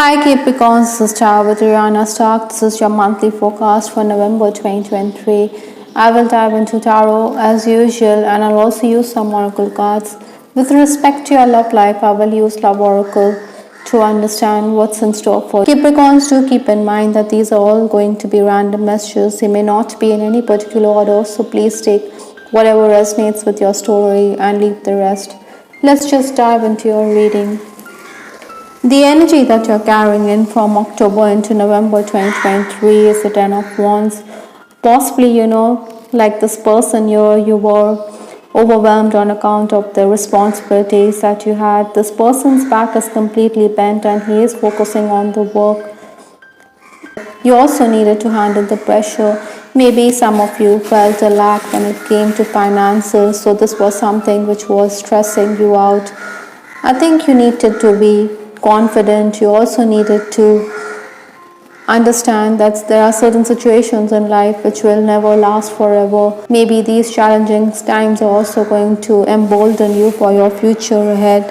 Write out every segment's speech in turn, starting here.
Hi Capricorn, this is Tarot with Ariana Stark. This is your monthly forecast for November 2023. I will dive into Tarot as usual and I'll also use some Oracle cards. With respect to your love life, I will use Love Oracle to understand what's in store for you. Capricorns, do keep in mind that these are all going to be random messages. They may not be in any particular order, so please take whatever resonates with your story and leave the rest. Let's just dive into your reading. The energy that you're carrying in from October into November 2023 is the Ten of Wands. Possibly, like this person here, you were overwhelmed on account of the responsibilities that you had. This person's back is completely bent and he is focusing on the work. You also needed to handle the pressure. Maybe some of you felt a lack when it came to finances, so this was something which was stressing you out. I think you needed to be confident. You also needed to understand that there are certain situations in life which will never last forever. Maybe these challenging times are also going to embolden you for your future ahead.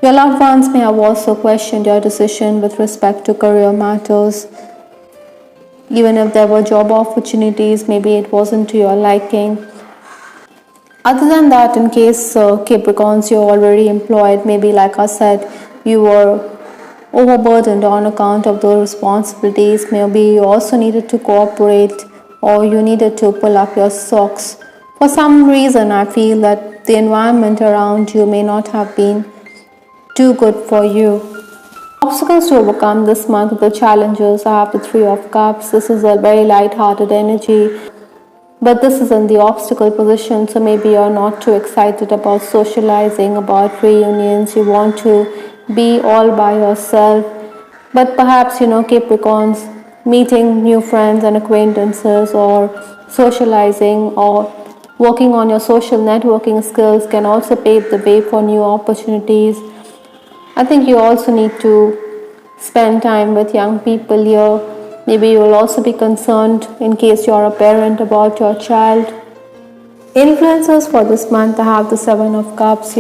Your loved ones may have also questioned your decision with respect to career matters. Even if there were job opportunities, maybe it wasn't to your liking. Other than that, in case Capricorns, you're already employed, maybe like I said, you were overburdened on account of those responsibilities. Maybe you also needed to cooperate or you needed to pull up your socks. For some reason, I feel that the environment around you may not have been too good for you. Obstacles to overcome this month, the challenges. I have the Three of Cups. This is a very light-hearted energy. But this is in the obstacle position, so maybe you're not too excited about socializing, about reunions. You want to be all by yourself. But perhaps, Capricorns, meeting new friends and acquaintances or socializing or working on your social networking skills can also pave the way for new opportunities. I think you also need to spend time with young people here. Maybe you will also be concerned in case you're a parent about your child. Influences for this month, I have the Seven of Cups.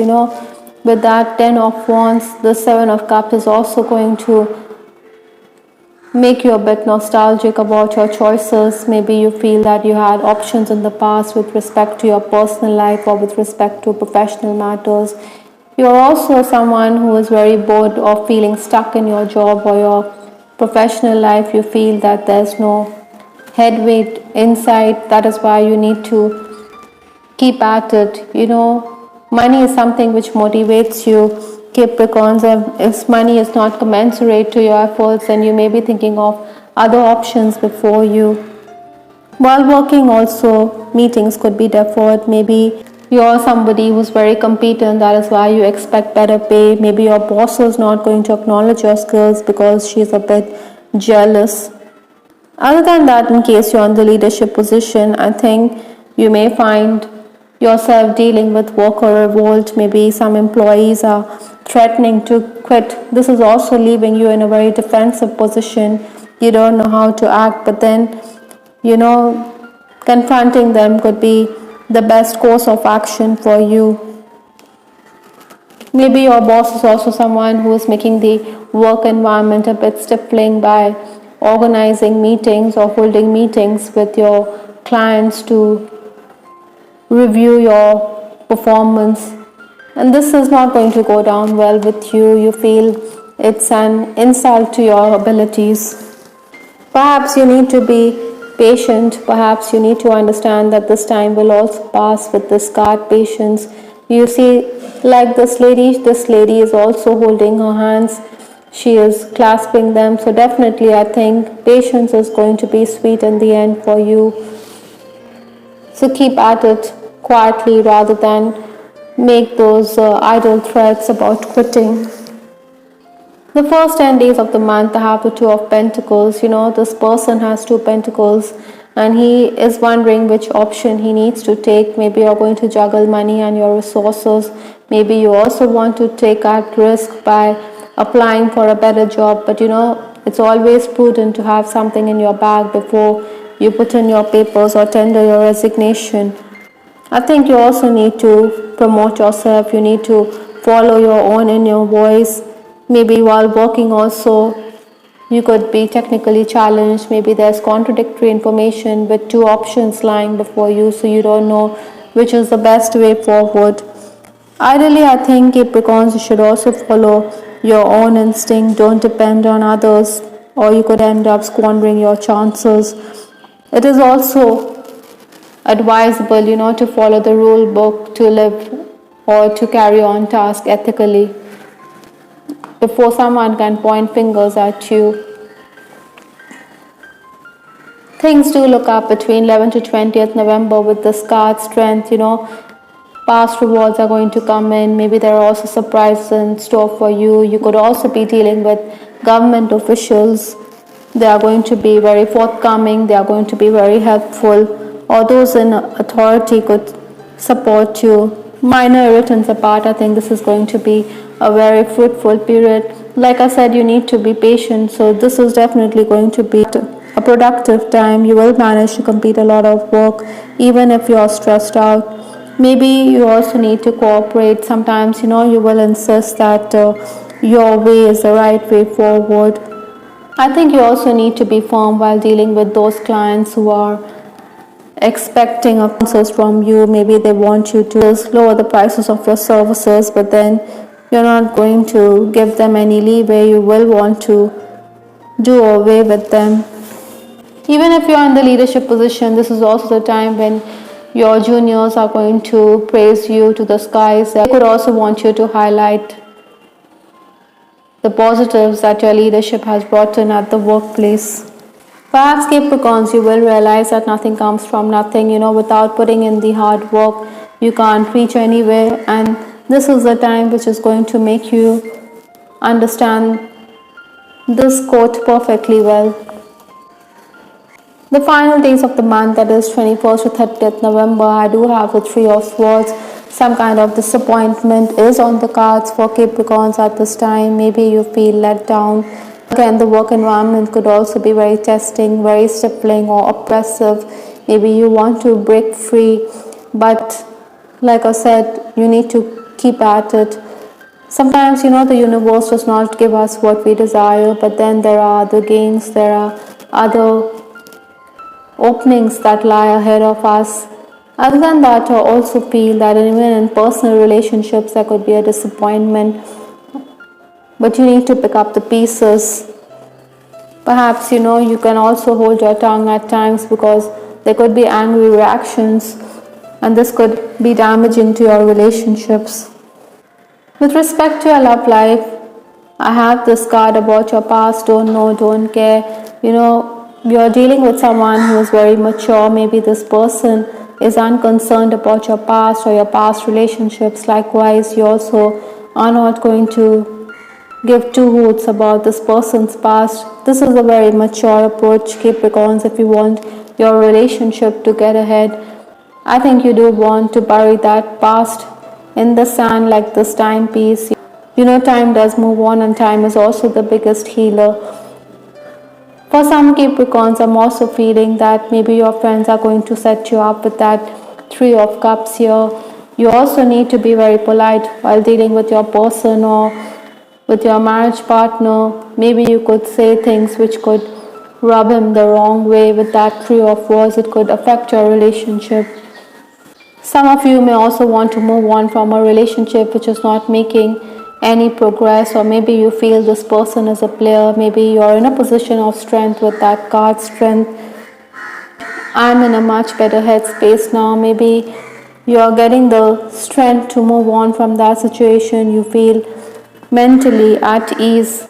With that Ten of Wands, the Seven of Cups is also going to make you a bit nostalgic about your choices. Maybe you feel that you had options in the past with respect to your personal life or with respect to professional matters. You are also someone who is very bored of feeling stuck in your job or your professional life. You feel that there's no headway inside. That is why you need to keep at it. Money is something which motivates you, Capricorns, and if money is not commensurate to your efforts, then you may be thinking of other options before you. While working also, meetings could be deferred. Maybe you're somebody who's very competent, that is why you expect better pay. Maybe your boss is not going to acknowledge your skills because she's a bit jealous. Other than that, in case you're in the leadership position, I think you may find yourself dealing with worker revolt. Maybe some employees are threatening to quit. This is also leaving you in a very defensive position. You don't know how to act, but then, confronting them could be the best course of action for you. Maybe your boss is also someone who is making the work environment a bit stifling by organizing meetings or holding meetings with your clients to review your performance. And this is not going to go down well with you. You feel it's an insult to your abilities. Perhaps you need to be patient. Perhaps you need to understand that this time will also pass with this card, patience. You see, like this lady is also holding her hands. She is clasping them. So definitely I think patience is going to be sweet in the end for you. So keep at it quietly rather than make those idle threats about quitting. The first 10 days of the month, I have the Two of Pentacles. This person has two pentacles and he is wondering which option he needs to take. Maybe you're going to juggle money and your resources. Maybe you also want to take that risk by applying for a better job. But it's always prudent to have something in your bag before you put in your papers or tender your resignation. I think you also need to promote yourself. You need to follow your own inner voice. Maybe while working also, You could be technically challenged. Maybe there's contradictory information with two options lying before you, so you don't know which is the best way forward. Ideally, I think Capricorns, you should also follow your own instinct. Don't depend on others, or you could end up squandering your chances. It is also advisable, to follow the rule book to live or to carry on task ethically before someone can point fingers at you. Things do look up between 11th to 20th November with this card strength, past rewards are going to come in. Maybe there are also surprises in store for you. You could also be dealing with government officials. They are going to be very forthcoming. They are going to be very helpful. Or those in authority could support you. Minor irritants apart, I think this is going to be a very fruitful period. Like I said, you need to be patient. So this is definitely going to be a productive time. You will manage to complete a lot of work even if you are stressed out. Maybe you also need to cooperate. Sometimes, you will insist that your way is the right way forward. I think you also need to be firm while dealing with those clients who are expecting answers from you. Maybe they want you to lower the prices of your services, but then you're not going to give them any leeway. You will want to do away with them. Even if you're in the leadership position, this is also the time when your juniors are going to praise you to the skies. They could also want you to highlight the positives that your leadership has brought in at the workplace. Perhaps Capricorns, you will realize that nothing comes from nothing. Without putting in the hard work, you can't reach anywhere. And this is the time which is going to make you understand this quote perfectly well. The final days of the month, that is 21st to 30th November, I do have the Three of Swords. Some kind of disappointment is on the cards for Capricorns at this time. Maybe you feel let down. Again, the work environment could also be very testing, very stifling or oppressive. Maybe you want to break free, but like I said, you need to keep at it. Sometimes, the universe does not give us what we desire, but then there are other gains, there are other openings that lie ahead of us. Other than that, I also feel that even in personal relationships there could be a disappointment, but you need to pick up the pieces. Perhaps you can also hold your tongue at times because there could be angry reactions and this could be damaging to your relationships. With respect to your love life, I have this card about your past. Don't know, don't care. You're dealing with someone who is very mature. Maybe this person is unconcerned about your past or your past relationships. Likewise, you also are not going to give two hoots about this person's past. This is a very mature approach, Capricorns, if you want your relationship to get ahead. I think you do want to bury that past in the sand like this timepiece. Time does move on and time is also the biggest healer. For some Capricorns, I'm also feeling that maybe your friends are going to set you up with that Three of Cups here. You also need to be very polite while dealing with your person or with your marriage partner. Maybe you could say things which could rub him the wrong way with that Three of Wands. It could affect your relationship. Some of you may also want to move on from a relationship which is not making any progress, or maybe you feel this person is a player. Maybe you're in a position of strength with that card strength. I'm in a much better headspace now. Maybe you're getting the strength to move on from that situation. You feel mentally at ease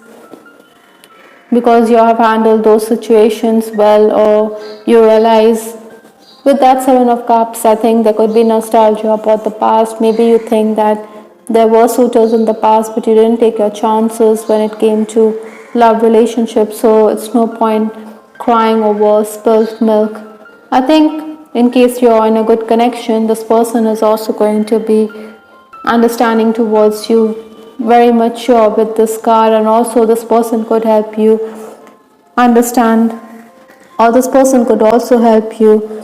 because you have handled those situations well, or you realize with that Seven of Cups, I think there could be nostalgia about the past. Maybe you think that there were suitors in the past, but you didn't take your chances when it came to love relationships, so it's no point crying over spilled milk. I think in case you're in a good connection, this person is also going to be understanding towards you, very mature with this card, and also this person could help you understand, or this person could also help you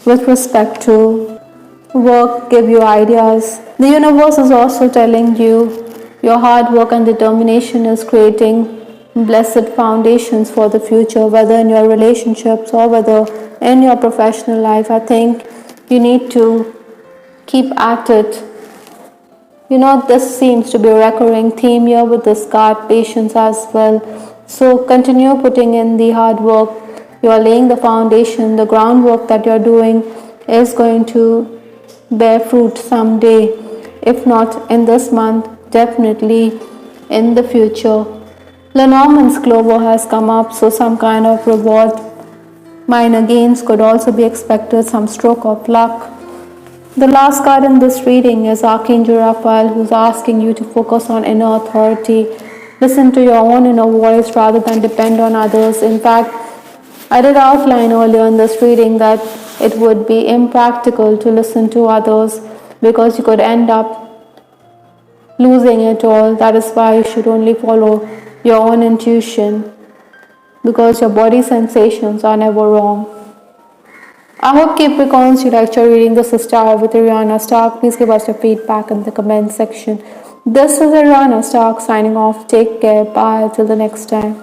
with respect to work, give you ideas. The universe is also telling you your hard work and determination is creating blessed foundations for the future, whether in your relationships or whether in your professional life. I think you need to keep at it. This seems to be a recurring theme here with this card, patience as well. So continue putting in the hard work. You are laying the foundation. The groundwork that you're doing is going to bear fruit someday. If not in this month, definitely in the future. Lenormand's clover has come up, so some kind of reward. Minor gains could also be expected, some stroke of luck. The last card in this reading is Archangel Raphael, who's asking you to focus on inner authority. Listen to your own inner voice rather than depend on others. In fact, I did outline earlier in this reading that it would be impractical to listen to others because you could end up losing it all. That is why you should only follow your own intuition, because your body sensations are never wrong. I hope Capricorns you liked your reading. This is Star with Ariana Stark. Please give us your feedback in the comment section. This is Ariana Stark signing off. Take care. Bye. Till the next time.